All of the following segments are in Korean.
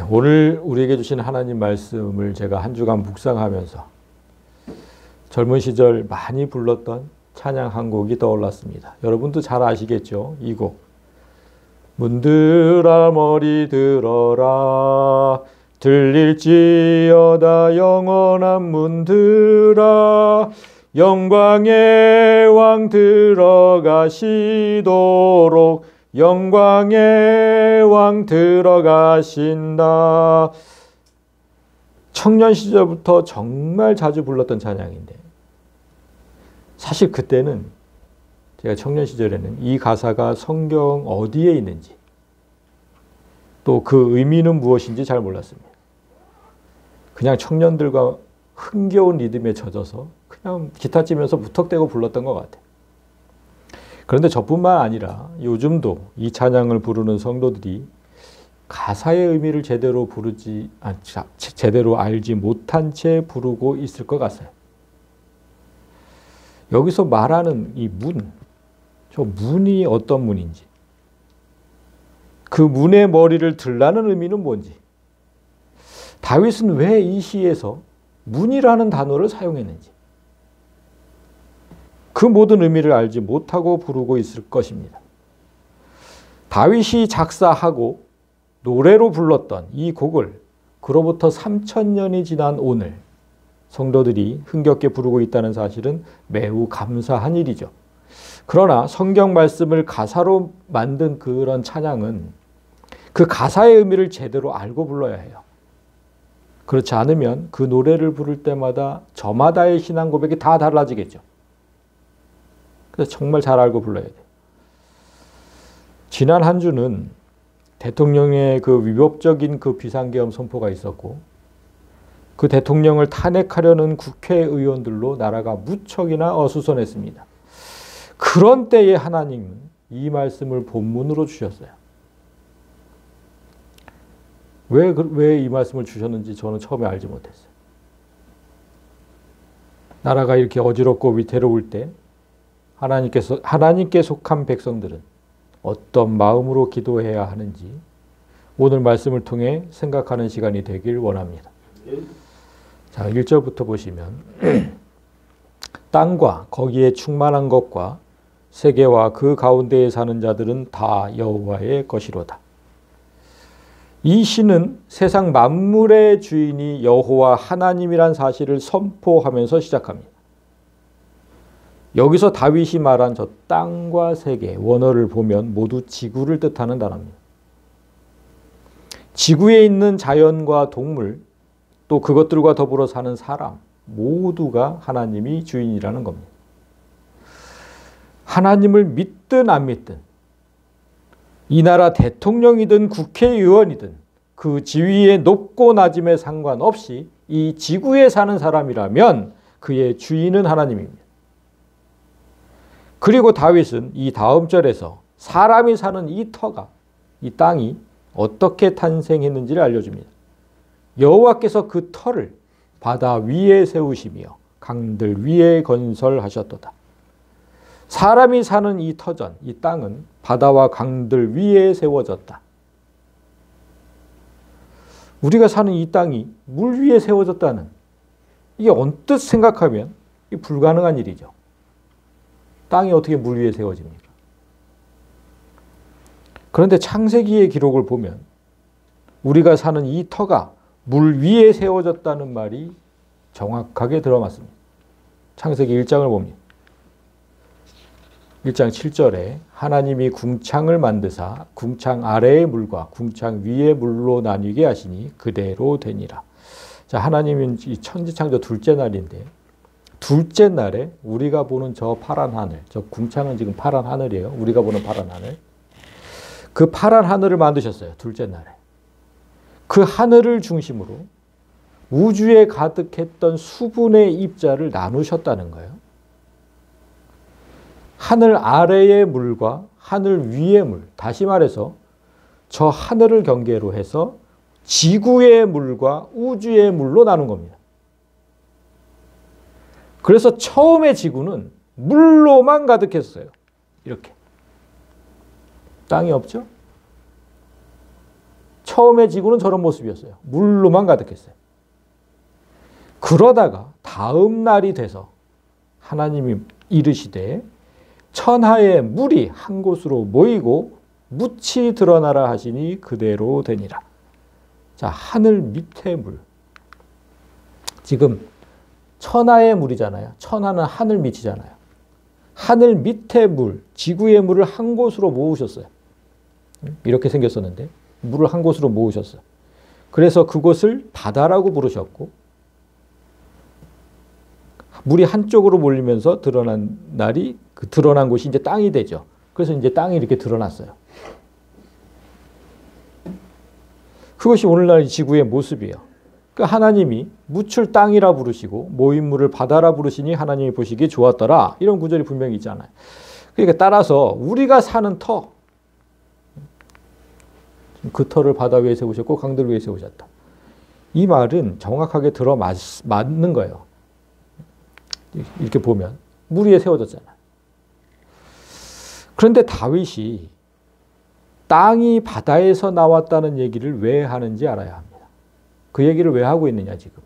오늘 우리에게 주신 하나님 말씀을 제가 한 주간 묵상하면서 젊은 시절 많이 불렀던 찬양 한 곡이 떠올랐습니다. 여러분도 잘 아시겠죠? 이 곡. 문들아 머리 들어라 들릴지어다 영원한 문들아 영광의 왕 들어가시도록 영광의 왕 들어가신다. 청년 시절부터 정말 자주 불렀던 찬양인데 사실 그때는 제가 청년 시절에는 이 가사가 성경 어디에 있는지 또 그 의미는 무엇인지 잘 몰랐습니다. 그냥 청년들과 흥겨운 리듬에 젖어서 그냥 기타 치면서 무턱대고 불렀던 것 같아요. 그런데 저뿐만 아니라 요즘도 이 찬양을 부르는 성도들이 가사의 의미를 제대로 제대로 알지 못한 채 부르고 있을 것 같아요. 여기서 말하는 이 문, 저 문이 어떤 문인지, 그 문의 머리를 들라는 의미는 뭔지, 다윗은 왜 이 시에서 문이라는 단어를 사용했는지, 그 모든 의미를 알지 못하고 부르고 있을 것입니다. 다윗이 작사하고 노래로 불렀던 이 곡을 그로부터 3000년이 지난 오늘 성도들이 흥겹게 부르고 있다는 사실은 매우 감사한 일이죠. 그러나 성경 말씀을 가사로 만든 그런 찬양은 그 가사의 의미를 제대로 알고 불러야 해요. 그렇지 않으면 그 노래를 부를 때마다 저마다의 신앙 고백이 다 달라지겠죠. 그래서 정말 잘 알고 불러야 돼요. 지난 한 주는 대통령의 그 위법적인 그 비상계엄 선포가 있었고 그 대통령을 탄핵하려는 국회의원들로 나라가 무척이나 어수선했습니다. 그런 때에 하나님은 이 말씀을 본문으로 주셨어요. 왜 이 말씀을 주셨는지 저는 처음에 알지 못했어요. 나라가 이렇게 어지럽고 위태로울 때 하나님께 속한 백성들은 어떤 마음으로 기도해야 하는지 오늘 말씀을 통해 생각하는 시간이 되길 원합니다. 자, 1절부터 보시면 땅과 거기에 충만한 것과 세계와 그 가운데에 사는 자들은 다 여호와의 것이로다. 이 시는 세상 만물의 주인이 여호와 하나님이란 사실을 선포하면서 시작합니다. 여기서 다윗이 말한 저 땅과 세계, 원어를 보면 모두 지구를 뜻하는 단어입니다. 지구에 있는 자연과 동물, 또 그것들과 더불어 사는 사람, 모두가 하나님이 주인이라는 겁니다. 하나님을 믿든 안 믿든, 이 나라 대통령이든 국회의원이든 그 지위의 높고 낮음에 상관없이 이 지구에 사는 사람이라면 그의 주인은 하나님입니다. 그리고 다윗은 이 다음 절에서 사람이 사는 이 터가, 이 땅이 어떻게 탄생했는지를 알려줍니다. 여호와께서 그 터를 바다 위에 세우시며 강들 위에 건설하셨도다. 사람이 사는 이 터전, 이 땅은 바다와 강들 위에 세워졌다. 우리가 사는 이 땅이 물 위에 세워졌다는, 이게 언뜻 생각하면 불가능한 일이죠. 땅이 어떻게 물 위에 세워집니까? 그런데 창세기의 기록을 보면 우리가 사는 이 터가 물 위에 세워졌다는 말이 정확하게 들어맞습니다. 창세기 1장을 봅니다. 1장 7절에 하나님이 궁창을 만드사 궁창 아래의 물과 궁창 위의 물로 나뉘게 하시니 그대로 되니라. 자, 하나님은 이 천지창조 둘째 날인데 둘째 날에 우리가 보는 저 파란 하늘, 저 궁창은 지금 파란 하늘이에요. 우리가 보는 파란 하늘. 그 파란 하늘을 만드셨어요. 둘째 날에. 그 하늘을 중심으로 우주에 가득했던 수분의 입자를 나누셨다는 거예요. 하늘 아래의 물과 하늘 위의 물, 다시 말해서 저 하늘을 경계로 해서 지구의 물과 우주의 물로 나눈 겁니다. 그래서 처음에 지구는 물로만 가득했어요. 이렇게. 땅이 없죠? 처음에 지구는 저런 모습이었어요. 물로만 가득했어요. 그러다가 다음 날이 돼서 하나님이 이르시되 천하의 물이 한 곳으로 모이고 묻히 드러나라 하시니 그대로 되니라. 자, 하늘 밑의 물. 지금 천하의 물이잖아요. 천하는 하늘 밑이잖아요. 하늘 밑의 물, 지구의 물을 한 곳으로 모으셨어요. 이렇게 생겼었는데 물을 한 곳으로 모으셨어요. 그래서 그곳을 바다라고 부르셨고 물이 한쪽으로 몰리면서 드러난 날이 그 드러난 곳이 이제 땅이 되죠. 그래서 이제 땅이 이렇게 드러났어요. 그것이 오늘날 지구의 모습이에요. 그러니까 하나님이 묻을 땅이라 부르시고 모인 물을 바다라 부르시니 하나님이 보시기에 좋았더라. 이런 구절이 분명히 있잖아요. 그러니까 따라서 우리가 사는 터, 그 터를 바다 위에 세우셨고 강들 위에 세우셨다. 이 말은 정확하게 맞는 거예요. 이렇게 보면 물 위에 세워졌잖아요. 그런데 다윗이 땅이 바다에서 나왔다는 얘기를 왜 하는지 알아야 합니다. 그 얘기를 왜 하고 있느냐 지금.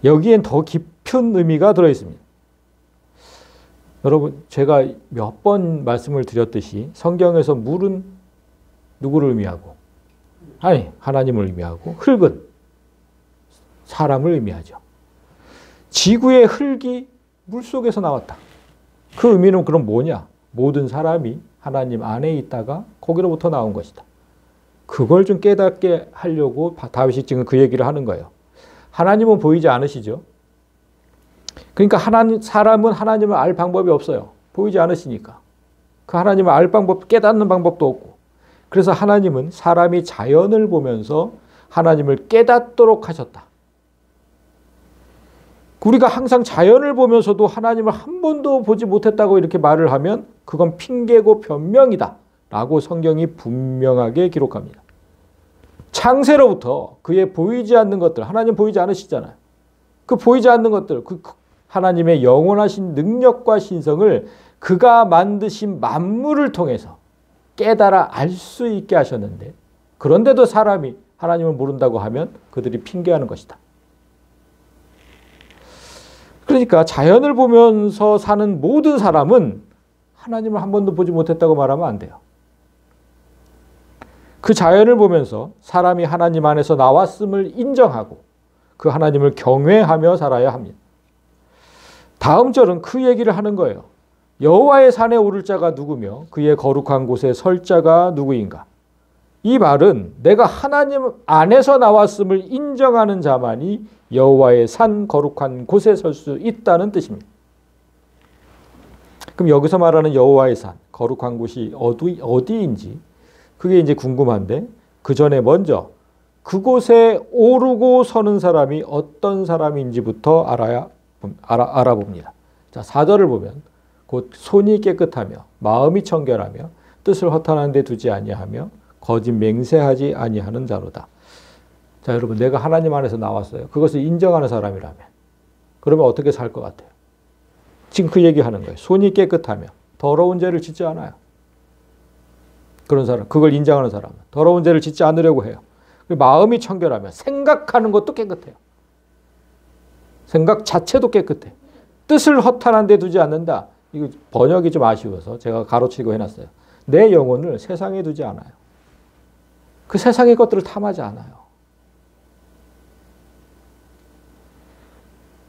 여기엔 더 깊은 의미가 들어있습니다. 여러분 제가 몇 번 말씀을 드렸듯이 성경에서 물은 누구를 의미하고 아니 하나님을 의미하고 흙은 사람을 의미하죠. 지구의 흙이 물속에서 나왔다. 그 의미는 그럼 뭐냐? 모든 사람이 하나님 안에 있다가 거기로부터 나온 것이다. 그걸 좀 깨닫게 하려고 다윗이 지금 그 얘기를 하는 거예요. 하나님은 보이지 않으시죠? 그러니까 사람은 하나님을 알 방법이 없어요. 보이지 않으시니까. 그 하나님을 알 방법, 깨닫는 방법도 없고. 그래서 하나님은 사람이 자연을 보면서 하나님을 깨닫도록 하셨다. 우리가 항상 자연을 보면서도 하나님을 한 번도 보지 못했다고 이렇게 말을 하면 그건 핑계고 변명이다 라고 성경이 분명하게 기록합니다. 창세로부터 그의 보이지 않는 것들, 하나님 보이지 않으시잖아요. 그 보이지 않는 것들, 그 하나님의 영원하신 능력과 신성을 그가 만드신 만물을 통해서 깨달아 알 수 있게 하셨는데 그런데도 사람이 하나님을 모른다고 하면 그들이 핑계하는 것이다. 그러니까 자연을 보면서 사는 모든 사람은 하나님을 한 번도 보지 못했다고 말하면 안 돼요. 그 자연을 보면서 사람이 하나님 안에서 나왔음을 인정하고 그 하나님을 경외하며 살아야 합니다. 다음 절은 그 얘기를 하는 거예요. 여호와의 산에 오를 자가 누구며 그의 거룩한 곳에 설 자가 누구인가? 이 말은 내가 하나님 안에서 나왔음을 인정하는 자만이 여호와의 산 거룩한 곳에 설 수 있다는 뜻입니다. 그럼 여기서 말하는 여호와의 산 거룩한 곳이 어디인지 그게 이제 궁금한데 그 전에 먼저 그곳에 오르고 서는 사람이 어떤 사람인지부터 알아봅니다. 자, 4절을 보면 곧 손이 깨끗하며 마음이 청결하며 뜻을 허탄한 데 두지 아니하며 거짓 맹세하지 아니하는 자로다. 자, 여러분 내가 하나님 안에서 나왔어요. 그것을 인정하는 사람이라면 그러면 어떻게 살 것 같아요? 지금 그 얘기하는 거예요. 손이 깨끗하며 더러운 죄를 짓지 않아요. 그런 사람, 그걸 인정하는 사람은 더러운 죄를 짓지 않으려고 해요. 마음이 청결하며 생각하는 것도 깨끗해요. 생각 자체도 깨끗해. 뜻을 허탄한 데 두지 않는다. 이거 번역이 좀 아쉬워서 제가 가로치고 해놨어요. 내 영혼을 세상에 두지 않아요. 그 세상의 것들을 탐하지 않아요.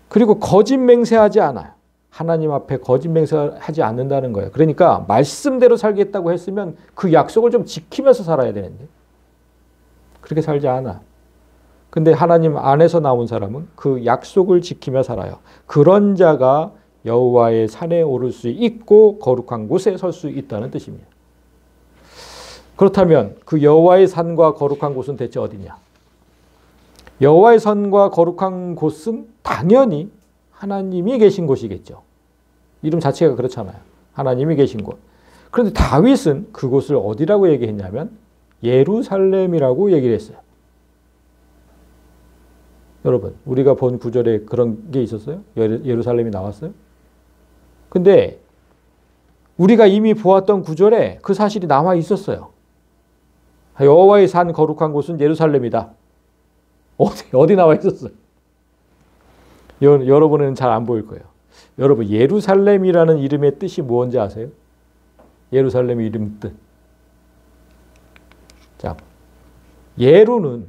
그리고 거짓 맹세하지 않아요. 하나님 앞에 거짓 맹세하지 않는다는 거예요. 그러니까 말씀대로 살겠다고 했으면 그 약속을 좀 지키면서 살아야 되는데 그렇게 살지 않아. 근데 하나님 안에서 나온 사람은 그 약속을 지키며 살아요. 그런 자가 여호와의 산에 오를 수 있고 거룩한 곳에 설 수 있다는 뜻입니다. 그렇다면 그 여호와의 산과 거룩한 곳은 대체 어디냐? 여호와의 산과 거룩한 곳은 당연히 하나님이 계신 곳이겠죠. 이름 자체가 그렇잖아요. 하나님이 계신 곳. 그런데 다윗은 그곳을 어디라고 얘기했냐면 예루살렘이라고 얘기를 했어요. 여러분, 우리가 본 구절에 그런 게 있었어요? 예루살렘이 나왔어요? 근데 우리가 이미 보았던 구절에 그 사실이 남아 있었어요. 여호와의 산 거룩한 곳은 예루살렘이다. 어디 나와 있었어요? 여러분은 잘 안 보일 거예요. 여러분, 예루살렘이라는 이름의 뜻이 뭔지 아세요? 예루살렘 이름 뜻. 자, 예루는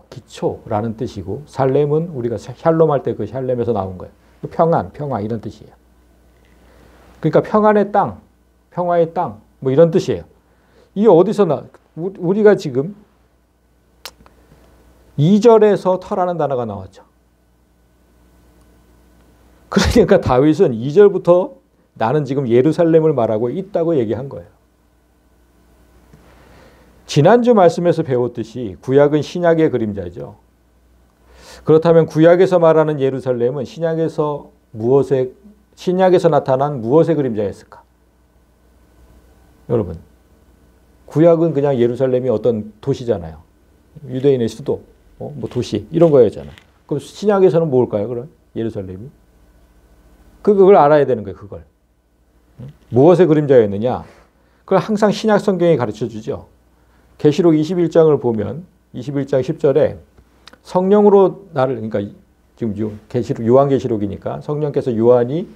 기초라는 뜻이고, 살렘은 우리가 샬롬 할 때 그 샬렘에서 나온 거예요. 평안 이런 뜻이에요. 그러니까 평안의 땅, 평화의 땅, 뭐 이런 뜻이에요. 이게 어디서 우리가 지금 2절에서 터라는 단어가 나왔죠. 그러니까 다윗은 2절부터 나는 지금 예루살렘을 말하고 있다고 얘기한 거예요. 지난주 말씀에서 배웠듯이 구약은 신약의 그림자죠. 그렇다면 구약에서 말하는 예루살렘은 신약에서 나타난 무엇의 그림자였을까? 여러분, 구약은 그냥 예루살렘이 어떤 도시잖아요. 유대인의 수도, 뭐 도시 이런 거였잖아요. 그럼 신약에서는 뭘까요? 그럼 예루살렘이? 그걸 알아야 되는 거예요. 그걸. 무엇의 그림자였느냐? 그걸 항상 신약 성경이 가르쳐 주죠. 계시록 21장을 보면 21장 10절에 성령으로 나를, 그러니까 지금 요한계시록이니까 성령께서 요한이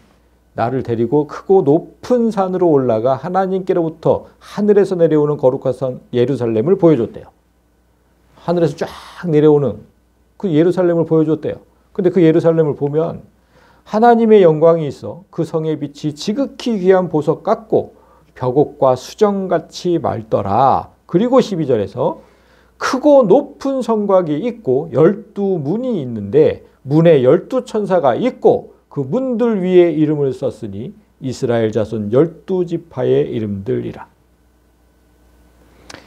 나를 데리고 크고 높은 산으로 올라가 하나님께로부터 하늘에서 내려오는 거룩한 산 예루살렘을 보여줬대요. 하늘에서 쫙 내려오는 그 예루살렘을 보여줬대요. 근데 그 예루살렘을 보면 하나님의 영광이 있어 그 성의 빛이 지극히 귀한 보석 같고 벽옥과 수정같이 맑더라. 그리고 12절에서 크고 높은 성곽이 있고 12문이 있는데 문에 12천사가 있고 그 문들 위에 이름을 썼으니 이스라엘 자손 12지파의 이름들이라.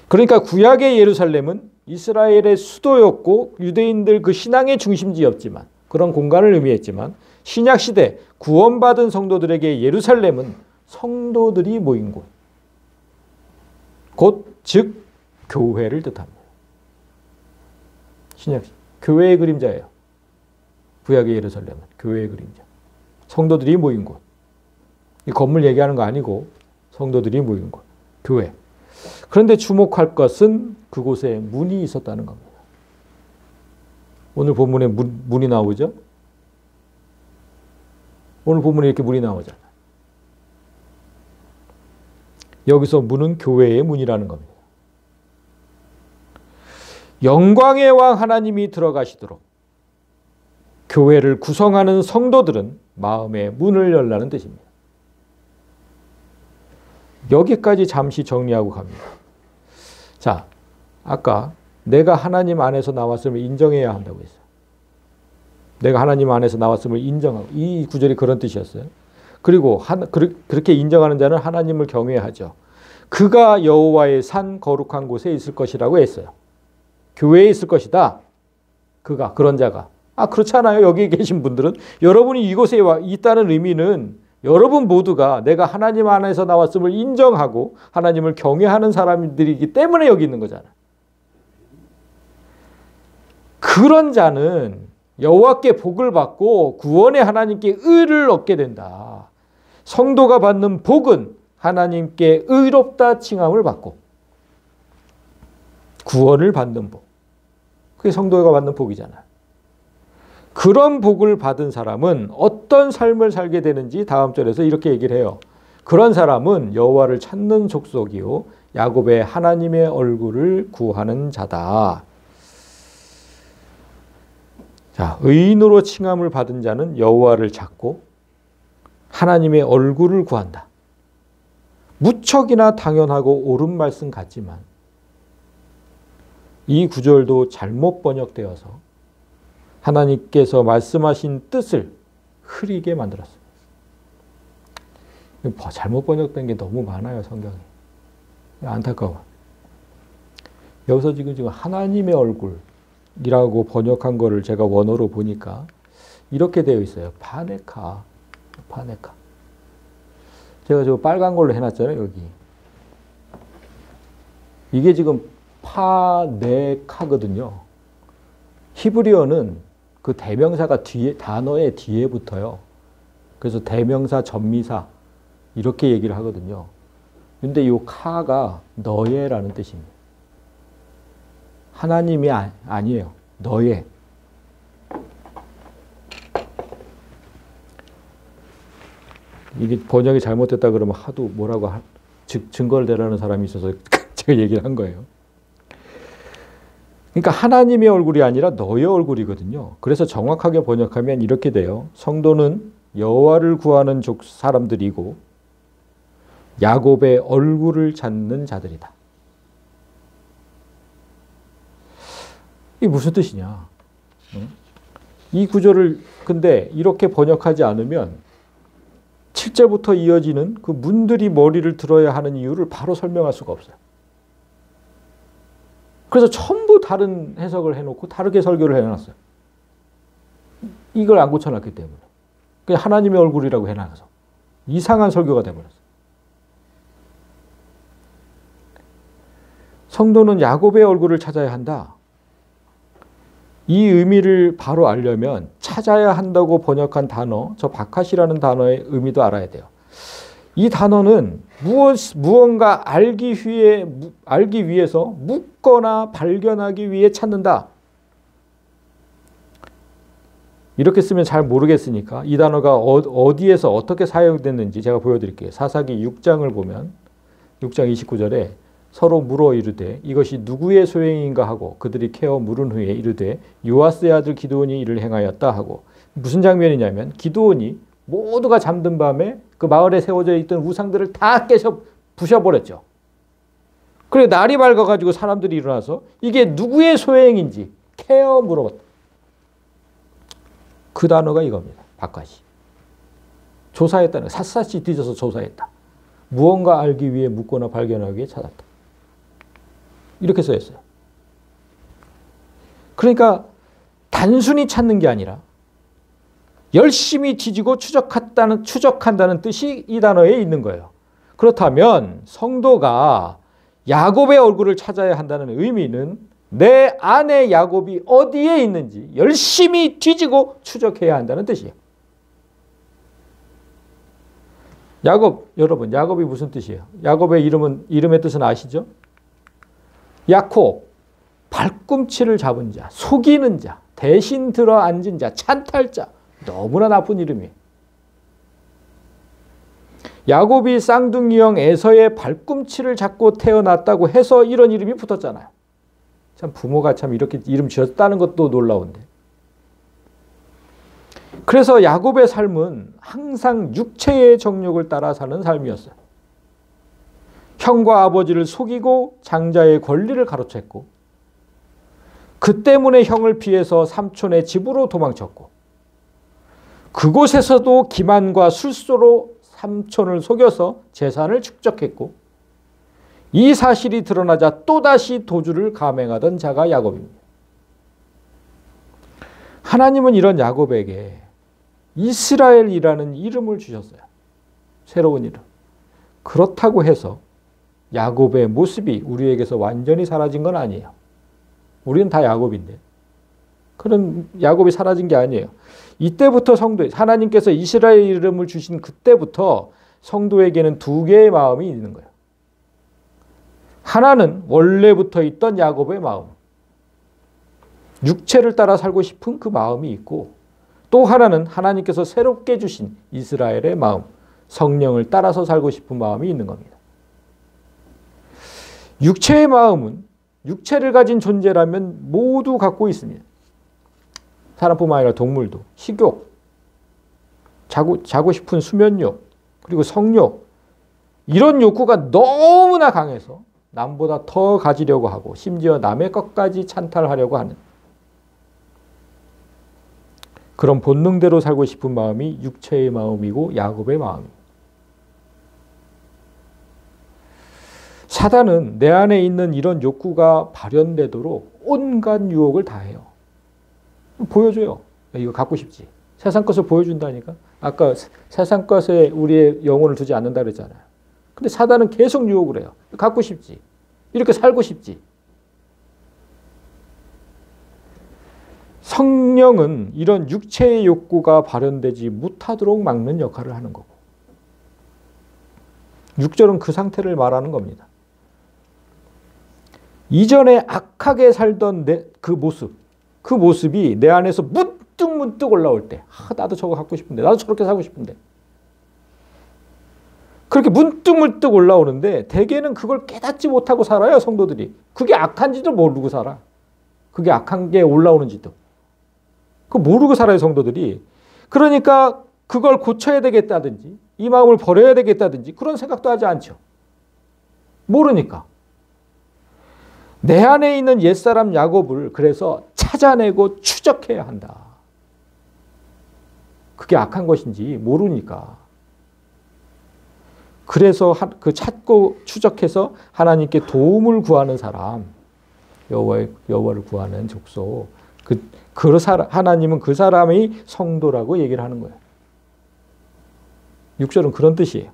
그러니까 구약의 예루살렘은 이스라엘의 수도였고 유대인들 그 신앙의 중심지였지만, 그런 공간을 의미했지만, 신약시대 구원받은 성도들에게 예루살렘은 성도들이 모인 곳, 즉 교회를 뜻합니다. 신약시대 교회의 그림자예요. 구약의 예루살렘은 교회의 그림자, 성도들이 모인 곳. 이 건물 얘기하는 거 아니고 성도들이 모인 곳, 교회. 그런데 주목할 것은 그곳에 문이 있었다는 겁니다. 오늘 본문에 문이 나오죠? 오늘 본문에 이렇게 문이 나오잖아요. 여기서 문은 교회의 문이라는 겁니다. 영광의 왕 하나님이 들어가시도록 교회를 구성하는 성도들은 마음의 문을 열라는 뜻입니다. 여기까지 잠시 정리하고 갑니다. 자, 아까 내가 하나님 안에서 나왔음을 인정해야 한다고 했어요. 내가 하나님 안에서 나왔음을 인정하고, 이 구절이 그런 뜻이었어요. 그리고 그렇게 인정하는 자는 하나님을 경외하죠. 그가 여호와의 산 거룩한 곳에 있을 것이라고 했어요. 교회에 있을 것이다. 그런 자가. 그렇지 않아요. 여기 계신 분들은 여러분이 이곳에 있다는 의미는 여러분 모두가 내가 하나님 안에서 나왔음을 인정하고 하나님을 경외하는 사람들이기 때문에 여기 있는 거잖아요. 그런 자는 여호와께 복을 받고 구원의 하나님께 의를 얻게 된다. 성도가 받는 복은 하나님께 의롭다 칭함을 받고 구원을 받는 복. 그게 성도가 받는 복이잖아요. 그런 복을 받은 사람은 어떤 삶을 살게 되는지 다음 절에서 이렇게 얘기를 해요. 그런 사람은 여호와를 찾는 족속이요 야곱의 하나님의 얼굴을 구하는 자다. 자, 의인으로 칭함을 받은 자는 여호와를 찾고 하나님의 얼굴을 구한다. 무척이나 당연하고 옳은 말씀 같지만 이 구절도 잘못 번역되어서 하나님께서 말씀하신 뜻을 흐리게 만들었습니다. 잘못 번역된 게 너무 많아요, 성경에. 안타까워. 여기서 지금 하나님의 얼굴이라고 번역한 거를 제가 원어로 보니까 이렇게 되어 있어요. 파네카. 제가 저 빨간 걸로 해놨잖아요, 여기. 이게 지금 파네카거든요. 히브리어는 그 대명사가 단어의 뒤에 붙어요. 그래서 대명사, 전미사 이렇게 얘기를 하거든요. 근데 이 카가 너예라는 뜻입니다. 하나님이 아니에요. 너의. 이게 번역이 잘못됐다 그러면 하도 뭐라고 증거를 대라는 사람이 있어서 제가 얘기를 한 거예요. 그러니까 하나님의 얼굴이 아니라 너의 얼굴이거든요. 그래서 정확하게 번역하면 이렇게 돼요. 성도는 여호와를 구하는 사람들이고 야곱의 얼굴을 찾는 자들이다. 이게 무슨 뜻이냐? 이 구절을 근데 이렇게 번역하지 않으면 7절부터 이어지는 그 문들이 머리를 들어야 하는 이유를 바로 설명할 수가 없어요. 그래서 전부 다른 해석을 해놓고 다르게 설교를 해놨어요. 이걸 안 고쳐놨기 때문에. 그냥 하나님의 얼굴이라고 해놔서 이상한 설교가 돼버렸어요. 성도는 야곱의 얼굴을 찾아야 한다. 이 의미를 바로 알려면 찾아야 한다고 번역한 단어, 저 바카시라는 단어의 의미도 알아야 돼요. 이 단어는 무언가 알기 위해서 묻거나 발견하기 위해 찾는다. 이렇게 쓰면 잘 모르겠으니까 이 단어가 어디에서 어떻게 사용됐는지 제가 보여드릴게요. 사사기 6장을 보면 6장 29절에 서로 물어 이르되 이것이 누구의 소행인가 하고 그들이 캐어 물은 후에 이르되 요아스의 아들 기드온이 이를 행하였다 하고 무슨 장면이냐면 기드온이 모두가 잠든 밤에 그 마을에 세워져 있던 우상들을 다 깨서 부셔버렸죠. 그리고 날이 밝아가지고 사람들이 일어나서 이게 누구의 소행인지 캐어 물어봤다. 그 단어가 이겁니다. 바카시. 조사했다는 거예요. 샅샅이 뒤져서 조사했다. 무언가 알기 위해 묻거나 발견하기 위해 찾았다. 이렇게 써있어요. 그러니까 단순히 찾는 게 아니라 열심히 뒤지고 추적한다는 뜻이 이 단어에 있는 거예요. 그렇다면 성도가 야곱의 얼굴을 찾아야 한다는 의미는 내 안에 야곱이 어디에 있는지 열심히 뒤지고 추적해야 한다는 뜻이에요. 야곱, 여러분, 야곱이 무슨 뜻이에요? 야곱의 이름의 뜻은 아시죠? 야콥, 발꿈치를 잡은 자, 속이는 자, 대신 들어 앉은 자, 찬탈자. 너무나 나쁜 이름이에요. 야곱이 쌍둥이형 에서의 발꿈치를 잡고 태어났다고 해서 이런 이름이 붙었잖아요. 참 부모가 참 이렇게 이름 지었다는 것도 놀라운데. 그래서 야곱의 삶은 항상 육체의 정욕을 따라 사는 삶이었어요. 형과 아버지를 속이고 장자의 권리를 가로챘고 그 때문에 형을 피해서 삼촌의 집으로 도망쳤고 그곳에서도 기만과 술수로 삼촌을 속여서 재산을 축적했고 이 사실이 드러나자 또다시 도주를 감행하던 자가 야곱입니다. 하나님은 이런 야곱에게 이스라엘이라는 이름을 주셨어요. 새로운 이름. 그렇다고 해서 야곱의 모습이 우리에게서 완전히 사라진 건 아니에요. 우리는 다 야곱인데. 그런 야곱이 사라진 게 아니에요. 이때부터 하나님께서 이스라엘 이름을 주신 그때부터 성도에게는 두 개의 마음이 있는 거예요. 하나는 원래부터 있던 야곱의 마음. 육체를 따라 살고 싶은 그 마음이 있고 또 하나는 하나님께서 새롭게 주신 이스라엘의 마음, 성령을 따라서 살고 싶은 마음이 있는 겁니다. 육체의 마음은 육체를 가진 존재라면 모두 갖고 있습니다. 사람뿐만 아니라 동물도 식욕, 자고 싶은 수면욕, 그리고 성욕 이런 욕구가 너무나 강해서 남보다 더 가지려고 하고 심지어 남의 것까지 찬탈하려고 하는 그런 본능대로 살고 싶은 마음이 육체의 마음이고 야곱의 마음입니다. 사단은 내 안에 있는 이런 욕구가 발현되도록 온갖 유혹을 다 해요. 보여줘요. 이거 갖고 싶지. 세상 것을 보여준다니까. 아까 세상 것에 우리의 영혼을 두지 않는다 그랬잖아요. 근데 사단은 계속 유혹을 해요. 갖고 싶지. 이렇게 살고 싶지. 성령은 이런 육체의 욕구가 발현되지 못하도록 막는 역할을 하는 거고 6절은 그 상태를 말하는 겁니다. 이전에 악하게 살던 그 모습이 내 안에서 문득 올라올 때, 나도 저거 갖고 싶은데, 나도 저렇게 살고 싶은데. 그렇게 문득 올라오는데 대개는 그걸 깨닫지 못하고 살아요, 성도들이. 그게 악한지도 모르고 살아. 그게 악한 게 올라오는지도. 그거 모르고 살아요, 성도들이. 그러니까 그걸 고쳐야 되겠다든지 이 마음을 버려야 되겠다든지 그런 생각도 하지 않죠. 모르니까. 내 안에 있는 옛사람 야곱을 그래서 찾아내고 추적해야 한다. 그게 악한 것인지 모르니까. 그래서 그 찾고 추적해서 하나님께 도움을 구하는 사람, 여호와를 구하는 족속, 하나님은 그 사람이 성도라고 얘기를 하는 거예요. 6절은 그런 뜻이에요.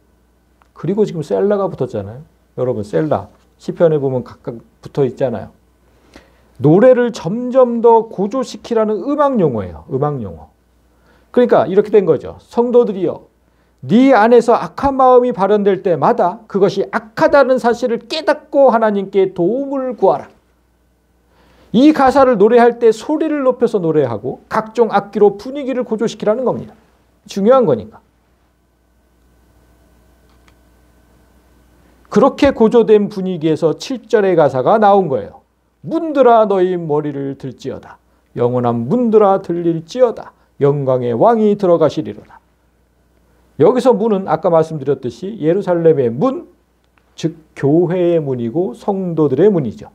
그리고 지금 셀라가 붙었잖아요. 여러분 셀라 시편에 보면 각각 붙어 있잖아요. 노래를 점점 더 고조시키라는 음악 용어예요. 음악 용어. 그러니까 이렇게 된 거죠. 성도들이여, 네 안에서 악한 마음이 발현될 때마다 그것이 악하다는 사실을 깨닫고 하나님께 도움을 구하라. 이 가사를 노래할 때 소리를 높여서 노래하고 각종 악기로 분위기를 고조시키라는 겁니다. 중요한 거니까. 그렇게 고조된 분위기에서 7절의 가사가 나온 거예요. 문들아 너희 머리를 들지어다. 영원한 문들아 들릴지어다. 영광의 왕이 들어가시리로다. 여기서 문은 아까 말씀드렸듯이 예루살렘의 문, 즉 교회의 문이고 성도들의 문이죠.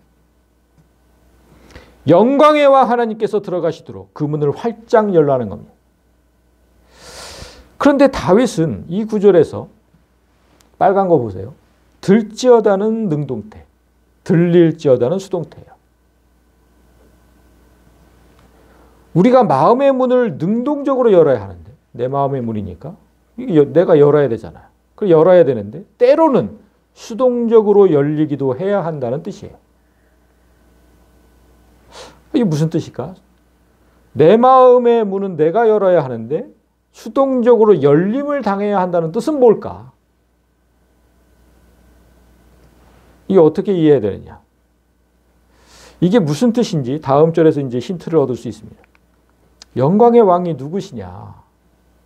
영광의 왕 하나님께서 들어가시도록 그 문을 활짝 열라는 겁니다. 그런데 다윗은 이 구절에서 빨간 거 보세요. 들지어다는 능동태, 들릴지어다는 수동태예요. 우리가 마음의 문을 능동적으로 열어야 하는데, 내 마음의 문이니까 내가 열어야 되잖아요. 그걸 열어야 되는데 때로는 수동적으로 열리기도 해야 한다는 뜻이에요. 이게 무슨 뜻일까? 내 마음의 문은 내가 열어야 하는데 수동적으로 열림을 당해야 한다는 뜻은 뭘까? 이게 어떻게 이해해야 되느냐? 이게 무슨 뜻인지 다음 절에서 이제 힌트를 얻을 수 있습니다. 영광의 왕이 누구시냐?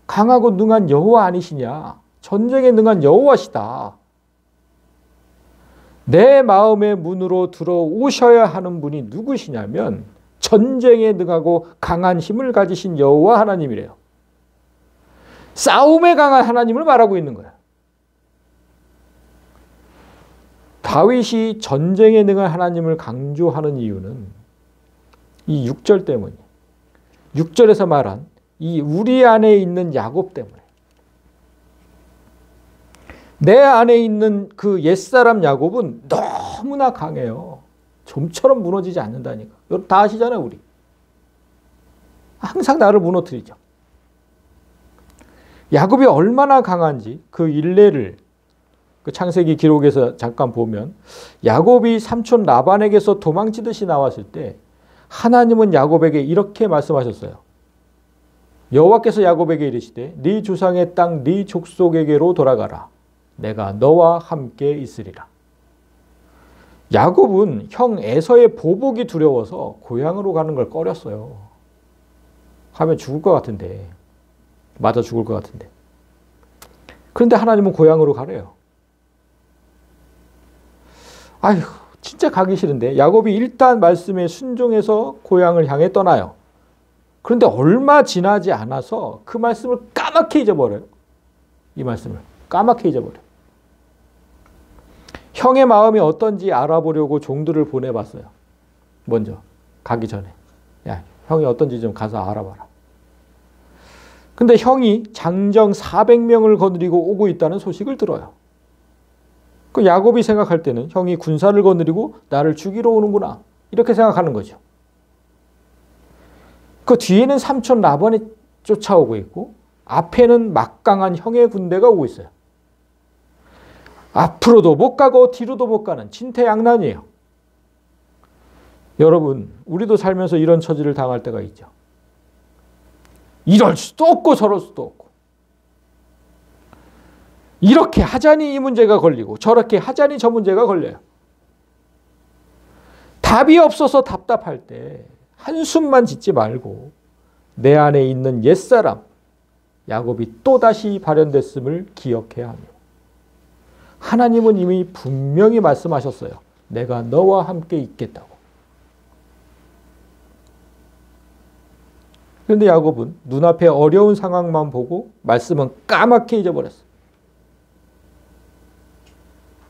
강하고 능한 여호와 아니시냐? 전쟁에 능한 여호와시다. 내 마음의 문으로 들어오셔야 하는 분이 누구시냐면 전쟁에 능하고 강한 힘을 가지신 여호와 하나님이래요. 싸움에 강한 하나님을 말하고 있는 거예요. 다윗이 전쟁에 능한 하나님을 강조하는 이유는 이 6절 때문이에요. 6절에서 말한 이 우리 안에 있는 야곱 때문에. 내 안에 있는 그 옛사람 야곱은 너무나 강해요. 좀처럼 무너지지 않는다니까. 여러분 다 아시잖아요, 우리. 항상 나를 무너뜨리죠. 야곱이 얼마나 강한지 그 일례를 그 창세기 기록에서 잠깐 보면 야곱이 삼촌 라반에게서 도망치듯이 나왔을 때 하나님은 야곱에게 이렇게 말씀하셨어요. 여호와께서 야곱에게 이르시되 네 조상의 땅 네 족속에게로 돌아가라. 내가 너와 함께 있으리라. 야곱은 형 에서의 보복이 두려워서 고향으로 가는 걸 꺼렸어요. 하면 죽을 것 같은데. 맞아 죽을 것 같은데. 그런데 하나님은 고향으로 가래요. 아휴, 진짜 가기 싫은데. 야곱이 일단 말씀에 순종해서 고향을 향해 떠나요. 그런데 얼마 지나지 않아서 그 말씀을 까맣게 잊어버려요. 이 말씀을 까맣게 잊어버려요. 형의 마음이 어떤지 알아보려고 종들을 보내봤어요. 먼저 가기 전에. 야, 형이 어떤지 좀 가서 알아봐라. 근데 형이 장정 400명을 거느리고 오고 있다는 소식을 들어요. 그 야곱이 생각할 때는 형이 군사를 거느리고 나를 죽이러 오는구나. 이렇게 생각하는 거죠. 그 뒤에는 삼촌 라반이 쫓아오고 있고 앞에는 막강한 형의 군대가 오고 있어요. 앞으로도 못 가고 뒤로도 못 가는 진퇴양난이에요. 여러분, 우리도 살면서 이런 처지를 당할 때가 있죠. 이럴 수도 없고 저럴 수도 없고. 이렇게 하자니 이 문제가 걸리고 저렇게 하자니 저 문제가 걸려요. 답이 없어서 답답할 때 한숨만 짓지 말고 내 안에 있는 옛사람 야곱이 또다시 발현됐음을 기억해야 합니다. 하나님은 이미 분명히 말씀하셨어요. 내가 너와 함께 있겠다고. 그런데 야곱은 눈앞에 어려운 상황만 보고 말씀은 까맣게 잊어버렸어요.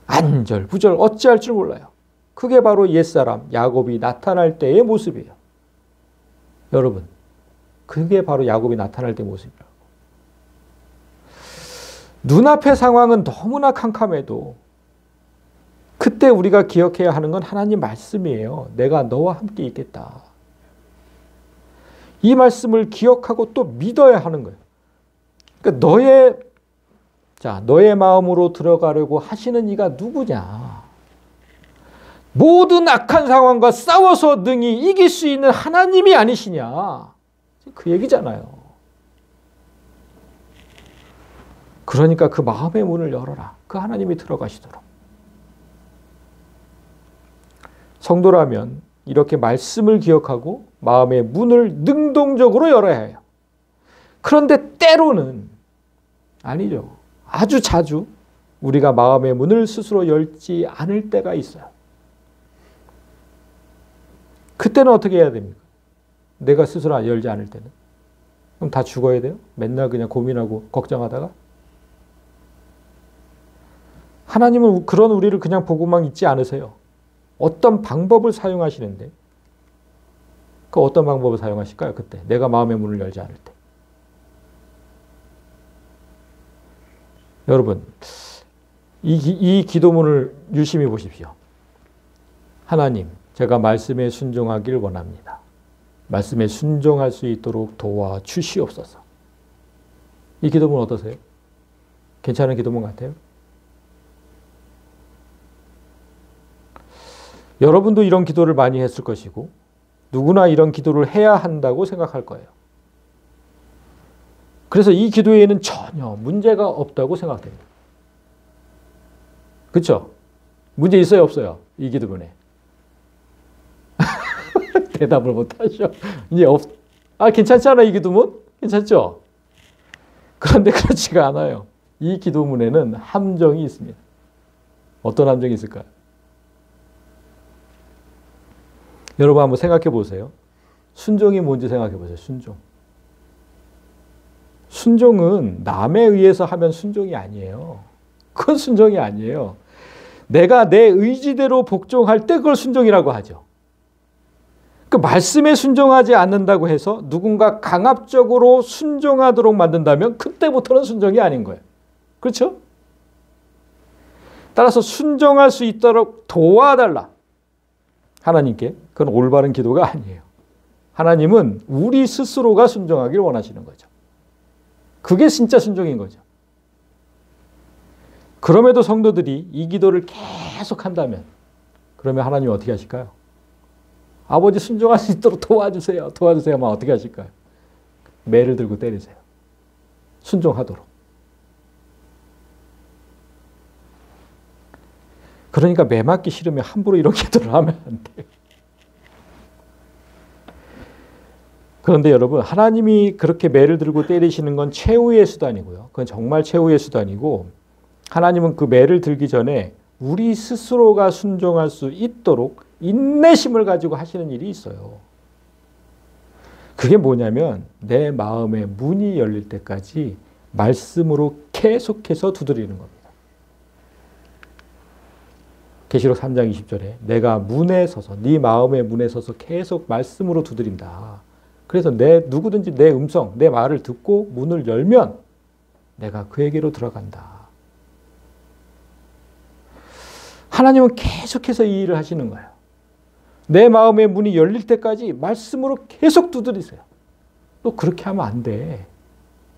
안절부절 어찌할 줄 몰라요. 그게 바로 옛사람 야곱이 나타날 때의 모습이에요. 여러분, 그게 바로 야곱이 나타날 때의 모습이라고. 눈앞의 상황은 너무나 캄캄해도 그때 우리가 기억해야 하는 건 하나님 말씀이에요. 내가 너와 함께 있겠다. 이 말씀을 기억하고 또 믿어야 하는 거예요. 그러니까 너의 마음으로 들어가려고 하시는 이가 누구냐? 모든 악한 상황과 싸워서 능히 이길 수 있는 하나님이 아니시냐? 그 얘기잖아요. 그러니까 그 마음의 문을 열어라. 그 하나님이 들어가시도록. 성도라면 이렇게 말씀을 기억하고 마음의 문을 능동적으로 열어야 해요. 그런데 때로는 아니죠. 아주 자주 우리가 마음의 문을 스스로 열지 않을 때가 있어요. 그때는 어떻게 해야 됩니까? 내가 스스로 열지 않을 때는. 그럼 다 죽어야 돼요? 맨날 그냥 고민하고 걱정하다가? 하나님은 그런 우리를 그냥 보고만 있지 않으세요. 어떤 방법을 사용하시는데 그 어떤 방법을 사용하실까요? 그때 내가 마음의 문을 열지 않을 때. 여러분, 이 기도문을 유심히 보십시오. 하나님, 제가 말씀에 순종하길 원합니다. 말씀에 순종할 수 있도록 도와주시옵소서. 이 기도문 어떠세요? 괜찮은 기도문 같아요? 여러분도 이런 기도를 많이 했을 것이고 누구나 이런 기도를 해야 한다고 생각할 거예요. 그래서 이 기도에는 전혀 문제가 없다고 생각됩니다. 그렇죠? 문제 있어요, 없어요? 이 기도문에. 대답을 못하셔. 이제 괜찮잖아, 이 기도문? 괜찮죠? 그런데 그렇지가 않아요. 이 기도문에는 함정이 있습니다. 어떤 함정이 있을까요? 여러분 한번 생각해 보세요. 순종이 뭔지 생각해 보세요. 순종. 순종은 남에 의해서 하면 순종이 아니에요. 그건 순종이 아니에요. 내가 내 의지대로 복종할 때 그걸 순종이라고 하죠. 그 말씀에 순종하지 않는다고 해서 누군가 강압적으로 순종하도록 만든다면 그때부터는 순종이 아닌 거예요. 그렇죠? 따라서 순종할 수 있도록 도와달라. 하나님께. 그건 올바른 기도가 아니에요. 하나님은 우리 스스로가 순종하길 원하시는 거죠. 그게 진짜 순종인 거죠. 그럼에도 성도들이 이 기도를 계속 한다면 그러면 하나님이 어떻게 하실까요? 아버지 순종할 수 있도록 도와주세요. 도와주세요만 어떻게 하실까요? 매를 들고 때리세요. 순종하도록. 그러니까 매 맞기 싫으면 함부로 이런 기도를 하면 안 돼요. 그런데 여러분, 하나님이 그렇게 매를 들고 때리시는 건 최후의 수단이고요. 그건 정말 최후의 수단이고 하나님은 그 매를 들기 전에 우리 스스로가 순종할 수 있도록 인내심을 가지고 하시는 일이 있어요. 그게 뭐냐면 내 마음의 문이 열릴 때까지 말씀으로 계속해서 두드리는 겁니다. 계시록 3장 20절에 내가 문에 서서 네 마음의 문에 서서 계속 말씀으로 두드린다. 그래서 누구든지 내 음성, 내 말을 듣고 문을 열면 내가 그에게로 들어간다. 하나님은 계속해서 이 일을 하시는 거예요. 내 마음의 문이 열릴 때까지 말씀으로 계속 두드리세요. 너 그렇게 하면 안 돼.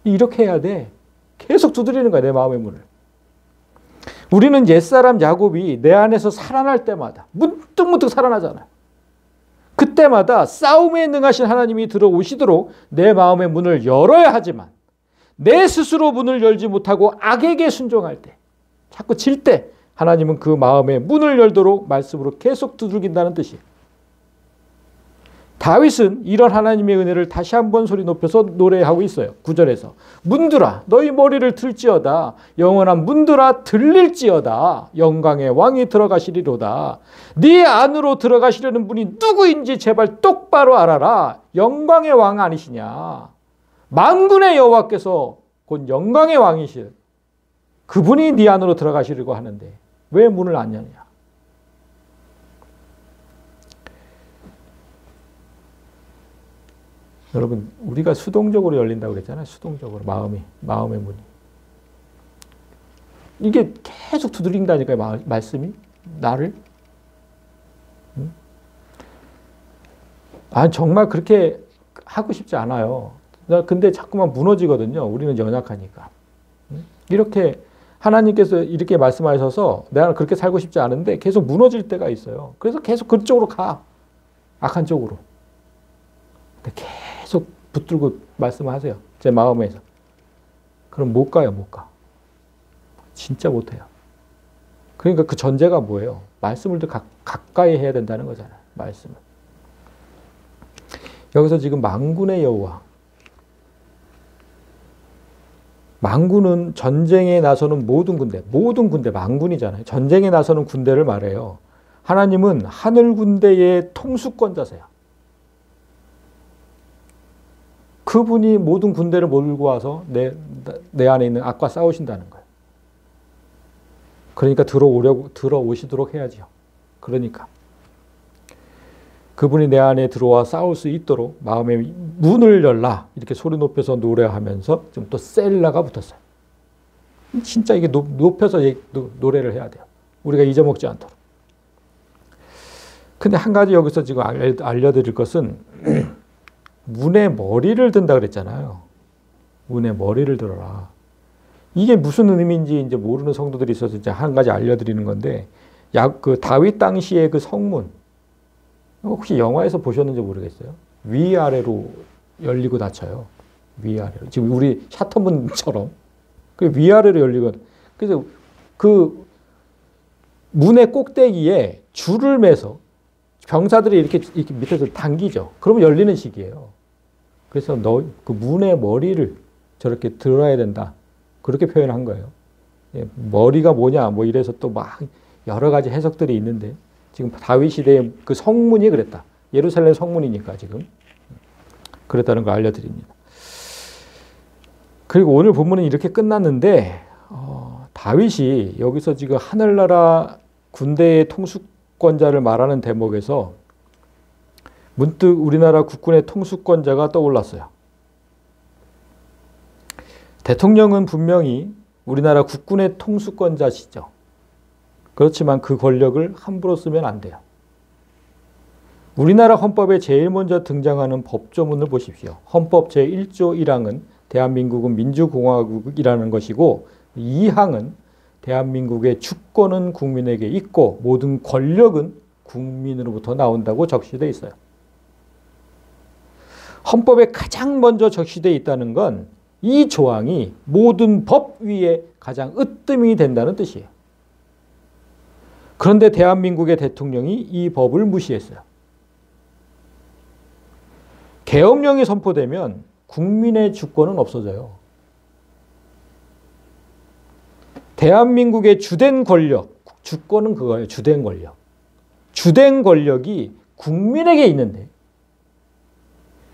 이렇게 해야 돼. 계속 두드리는 거야, 내 마음의 문을. 우리는 옛사람 야곱이 내 안에서 살아날 때마다 문득문득 살아나잖아요. 그때마다 싸움에 능하신 하나님이 들어오시도록 내 마음의 문을 열어야 하지만 내 스스로 문을 열지 못하고 악에게 순종할 때, 자꾸 질 때 하나님은 그 마음의 문을 열도록 말씀으로 계속 두들긴다는 뜻이에요. 다윗은 이런 하나님의 은혜를 다시 한번 소리 높여서 노래하고 있어요. 9절에서 문들아 너희 머리를 들지어다 영원한 문들아 들릴지어다 영광의 왕이 들어가시리로다. 네 안으로 들어가시려는 분이 누구인지 제발 똑바로 알아라. 영광의 왕 아니시냐. 만군의 여호와께서 곧 영광의 왕이시 그분이 네 안으로 들어가시려고 하는데 왜 문을 안 여냐. 여러분 우리가 수동적으로 열린다고 그랬잖아요. 수동적으로 마음의 문이. 이게 계속 두드린다니까요. 말씀이 나를. 정말 그렇게 하고 싶지 않아요. 근데 자꾸만 무너지거든요. 우리는 연약하니까. 이렇게 하나님께서 이렇게 말씀하셔서 내가 그렇게 살고 싶지 않은데 계속 무너질 때가 있어요. 그래서 계속 그쪽으로 가. 악한 쪽으로. 계속 붙들고 말씀하세요. 제 마음에서. 그럼 못 가요, 못 가. 진짜 못 해요. 그러니까 그 전제가 뭐예요? 말씀을 더 가까이 해야 된다는 거잖아요. 말씀을. 여기서 지금 만군의 여호와. 만군은 전쟁에 나서는 모든 군대 만군이잖아요. 전쟁에 나서는 군대를 말해요. 하나님은 하늘 군대의 통수권자세요. 그분이 모든 군대를 몰고 와서 내 안에 있는 악과 싸우신다는 거예요. 그러니까 들어오시도록 해야죠. 그러니까 그분이 내 안에 들어와 싸울 수 있도록 마음의 문을 열라 이렇게 소리 높여서 노래하면서 좀 또 셀라가 붙었어요. 진짜 이게 높여서 노래를 해야 돼요. 우리가 잊어먹지 않도록. 근데 한 가지 여기서 지금 알려드릴 것은 문에 머리를 든다 그랬잖아요. 문에 머리를 들어라. 이게 무슨 의미인지 이제 모르는 성도들이 있어서 이제 한 가지 알려드리는 건데, 그 다윗 당시의 그 성문, 혹시 영화에서 보셨는지 모르겠어요. 위아래로 열리고 닫혀요. 위아래로. 지금 우리 샤터문처럼. 그 위아래로 열리고. 그래서 그 문의 꼭대기에 줄을 매서 병사들이 이렇게 밑에서 당기죠. 그러면 열리는 식이에요. 그래서 그 문의 머리를 저렇게 들어야 된다. 그렇게 표현한 거예요. 머리가 뭐냐, 뭐 이래서 또 막 여러 가지 해석들이 있는데, 지금 다윗 시대의 그 성문이 그랬다. 예루살렘 성문이니까 지금. 그랬다는 걸 알려드립니다. 그리고 오늘 본문은 이렇게 끝났는데, 다윗이 여기서 지금 하늘나라 군대의 통수권자를 말하는 대목에서 문득 우리나라 국군의 통수권자가 떠올랐어요. 대통령은 분명히 우리나라 국군의 통수권자시죠. 그렇지만 그 권력을 함부로 쓰면 안 돼요. 우리나라 헌법에 제일 먼저 등장하는 법조문을 보십시오. 헌법 제1조 1항은 대한민국은 민주공화국이라는 것이고, 2항은 대한민국의 주권은 국민에게 있고 모든 권력은 국민으로부터 나온다고 적시되어 있어요. 헌법에 가장 먼저 적시되어 있다는 건 이 조항이 모든 법 위에 가장 으뜸이 된다는 뜻이에요. 그런데 대한민국의 대통령이 이 법을 무시했어요. 계엄령이 선포되면 국민의 주권은 없어져요. 대한민국의 주된 권력, 주권은 그거예요. 주된 권력. 주된 권력이 국민에게 있는데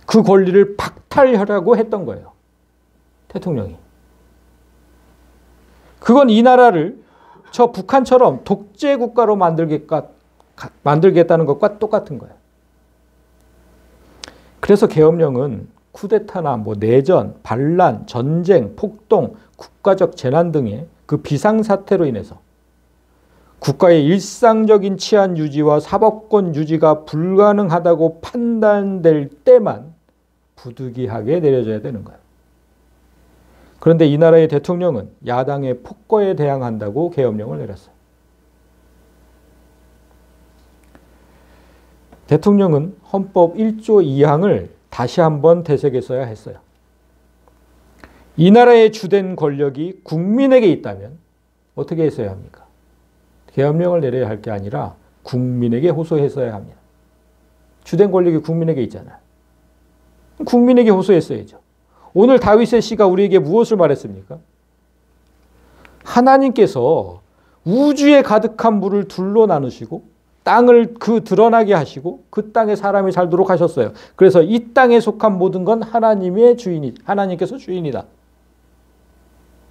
그 권리를 박탈하려고 했던 거예요. 대통령이. 그건 이 나라를 저 북한처럼 독재 국가로 만들겠다는 것과 똑같은 거예요. 그래서 계엄령은 쿠데타나 내전, 반란, 전쟁, 폭동, 국가적 재난 등의 그 비상사태로 인해서 국가의 일상적인 치안 유지와 사법권 유지가 불가능하다고 판단될 때만 부득이하게 내려져야 되는 거예요. 그런데 이 나라의 대통령은 야당의 폭거에 대항한다고 계엄령을 내렸어요. 대통령은 헌법 1조 2항을 다시 한번 되새겼어야 했어요. 이 나라의 주된 권력이 국민에게 있다면 어떻게 했어야 합니까? 계엄령을 내려야 할 게 아니라 국민에게 호소했어야 합니다. 주된 권력이 국민에게 있잖아요. 국민에게 호소했어야죠. 오늘 다윗의 시가 우리에게 무엇을 말했습니까? 하나님께서 우주에 가득한 물을 둘로 나누시고 땅을 드러나게 하시고 그 땅에 사람이 살도록 하셨어요. 그래서 이 땅에 속한 모든 건 하나님께서 주인이다.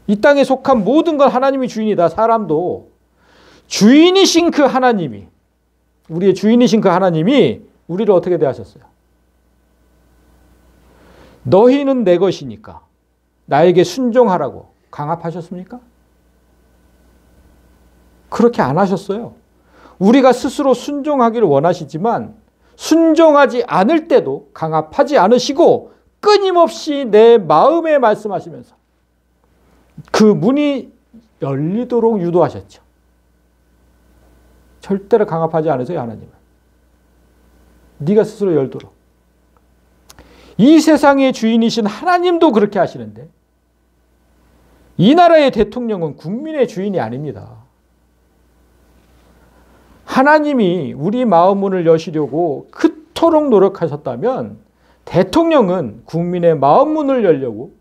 이 땅에 속한 모든 건 하나님이 주인이다. 사람도 주인이신 그 하나님이, 우리의 주인이신 그 하나님이 우리를 어떻게 대하셨어요? 너희는 내 것이니까 나에게 순종하라고 강압하셨습니까? 그렇게 안 하셨어요. 우리가 스스로 순종하기를 원하시지만 순종하지 않을 때도 강압하지 않으시고 끊임없이 내 마음에 말씀하시면서 그 문이 열리도록 유도하셨죠. 절대로 강압하지 않으세요, 하나님은. 네가 스스로 열도록. 이 세상의 주인이신 하나님도 그렇게 하시는데 이 나라의 대통령은 국민의 주인이 아닙니다. 하나님이 우리 마음 문을 여시려고 그토록 노력하셨다면 대통령은 국민의 마음 문을 열려고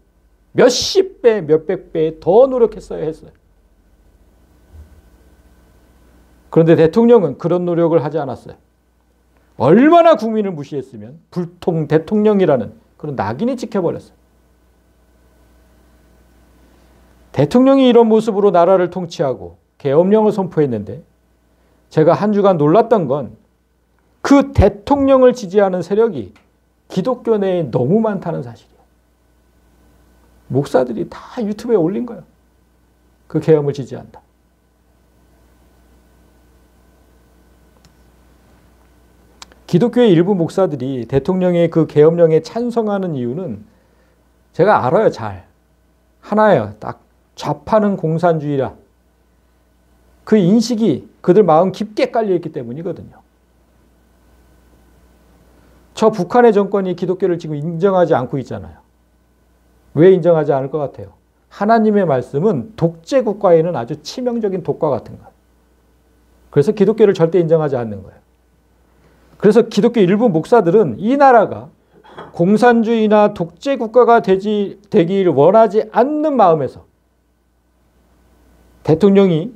몇십 배, 몇백 배 더 노력했어야 했어요. 그런데 대통령은 그런 노력을 하지 않았어요. 얼마나 국민을 무시했으면 불통 대통령이라는 그런 낙인이 찍혀버렸어요. 대통령이 이런 모습으로 나라를 통치하고 계엄령을 선포했는데 제가 한 주간 놀랐던 건 그 대통령을 지지하는 세력이 기독교 내에 너무 많다는 사실이에요. 목사들이 다 유튜브에 올린 거예요. 그 계엄을 지지한다. 기독교의 일부 목사들이 대통령의 그 계엄령에 찬성하는 이유는 제가 알아요, 잘. 하나예요. 딱 좌파는 공산주의라. 그 인식이 그들 마음 깊게 깔려있기 때문이거든요. 저 북한의 정권이 기독교를 지금 인정하지 않고 있잖아요. 왜 인정하지 않을 것 같아요? 하나님의 말씀은 독재 국가에는 아주 치명적인 독과 같은 거예요. 그래서 기독교를 절대 인정하지 않는 거예요. 그래서 기독교 일부 목사들은 이 나라가 공산주의나 독재 국가가 되기를 원하지 않는 마음에서 대통령이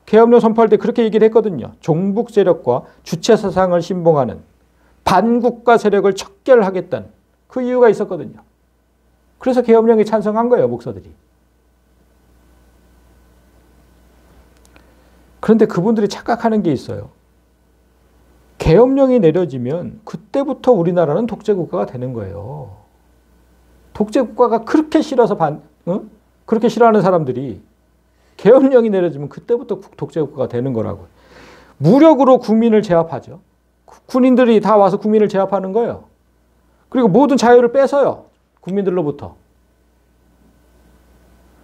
계엄령 선포할 때 그렇게 얘기를 했거든요. 종북 세력과 주체 사상을 신봉하는 반국가 세력을 척결하겠다는 그 이유가 있었거든요. 그래서 계엄령에 찬성한 거예요, 목사들이. 그런데 그분들이 착각하는 게 있어요. 계엄령이 내려지면 그때부터 우리나라는 독재국가가 되는 거예요. 독재국가가 그렇게 싫어서 그렇게 싫어하는 사람들이 계엄령이 내려지면 그때부터 독재국가가 되는 거라고요. 무력으로 국민을 제압하죠. 군인들이 다 와서 국민을 제압하는 거예요. 그리고 모든 자유를 뺏어요. 국민들로부터.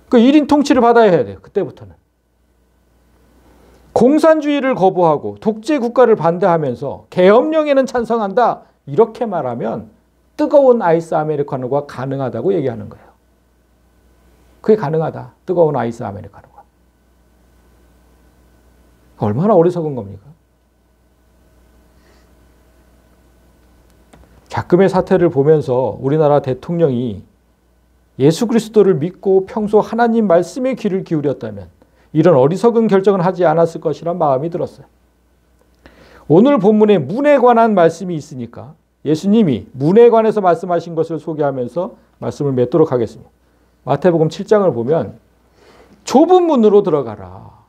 그 1인 통치를 받아야 해야 돼요. 그때부터는. 공산주의를 거부하고 독재 국가를 반대하면서 계엄령에는 찬성한다. 이렇게 말하면 뜨거운 아이스 아메리카노가 가능하다고 얘기하는 거예요. 그게 가능하다. 뜨거운 아이스 아메리카노가. 얼마나 어리석은 겁니까? 자금의 사태를 보면서 우리나라 대통령이 예수 그리스도를 믿고 평소 하나님 말씀에 귀를 기울였다면 이런 어리석은 결정을 하지 않았을 것이란 마음이 들었어요. 오늘 본문에 문에 관한 말씀이 있으니까 예수님이 문에 관해서 말씀하신 것을 소개하면서 말씀을 맺도록 하겠습니다. 마태복음 7장을 보면 좁은 문으로 들어가라.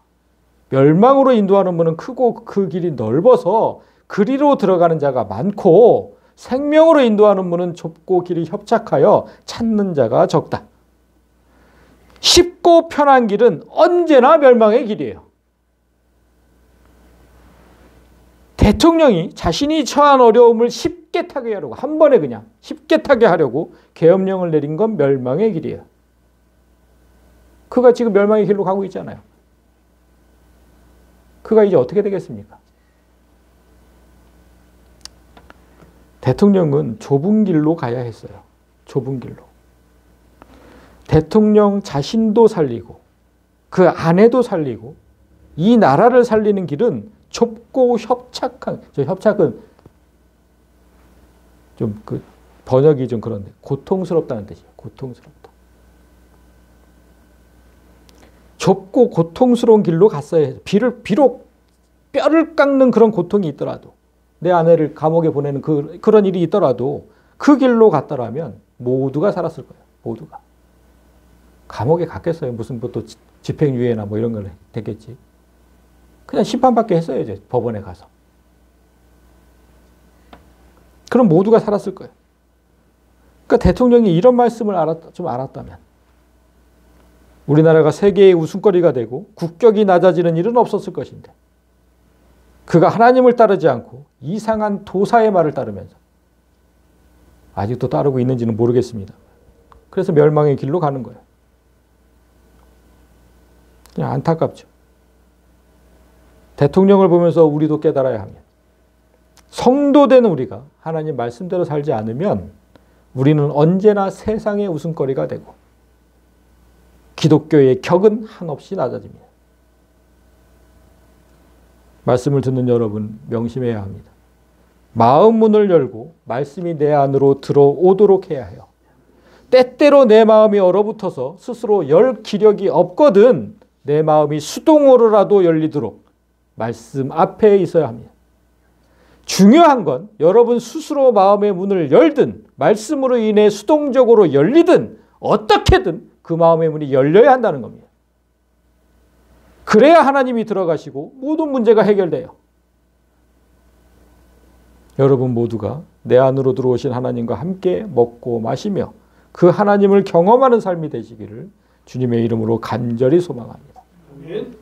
멸망으로 인도하는 문은 크고 그 길이 넓어서 그리로 들어가는 자가 많고 생명으로 인도하는 문은 좁고 길이 협착하여 찾는 자가 적다. 쉽고 편한 길은 언제나 멸망의 길이에요. 대통령이 자신이 처한 어려움을 쉽게 타게 하려고 한 번에 그냥 쉽게 타게 하려고 계엄령을 내린 건 멸망의 길이에요. 그가 지금 멸망의 길로 가고 있잖아요. 그가 이제 어떻게 되겠습니까? 대통령은 좁은 길로 가야 했어요. 좁은 길로. 대통령 자신도 살리고 그 아내도 살리고 이 나라를 살리는 길은 좁고 협착한, 저 협착은 좀 그 번역이 좀 그런데 고통스럽다는 뜻이에요. 고통스럽다. 좁고 고통스러운 길로 갔어야 해요. 비록 뼈를 깎는 그런 고통이 있더라도 내 아내를 감옥에 보내는 그런 일이 있더라도 그 길로 갔더라면 모두가 살았을 거예요. 모두가. 감옥에 갔겠어요. 무슨 뭐 또 집행유예나 뭐 이런 걸 됐겠지. 그냥 심판받게 했어야죠. 법원에 가서. 그럼 모두가 살았을 거예요. 그러니까 대통령이 이런 말씀을 좀 알았다면 우리나라가 세계의 웃음거리가 되고 국격이 낮아지는 일은 없었을 것인데 그가 하나님을 따르지 않고 이상한 도사의 말을 따르면서 아직도 따르고 있는지는 모르겠습니다. 그래서 멸망의 길로 가는 거예요. 그냥 안타깝죠. 대통령을 보면서 우리도 깨달아야 합니다. 성도된 우리가 하나님 말씀대로 살지 않으면 우리는 언제나 세상의 웃음거리가 되고 기독교의 격은 한없이 낮아집니다. 말씀을 듣는 여러분 명심해야 합니다. 마음 문을 열고 말씀이 내 안으로 들어오도록 해야 해요. 때때로 내 마음이 얼어붙어서 스스로 열 기력이 없거든 내 마음이 수동으로라도 열리도록 말씀 앞에 있어야 합니다. 중요한 건 여러분 스스로 마음의 문을 열든 말씀으로 인해 수동적으로 열리든 어떻게든 그 마음의 문이 열려야 한다는 겁니다. 그래야 하나님이 들어가시고 모든 문제가 해결돼요. 여러분 모두가 내 안으로 들어오신 하나님과 함께 먹고 마시며 그 하나님을 경험하는 삶이 되시기를 주님의 이름으로 간절히 소망합니다. 아멘.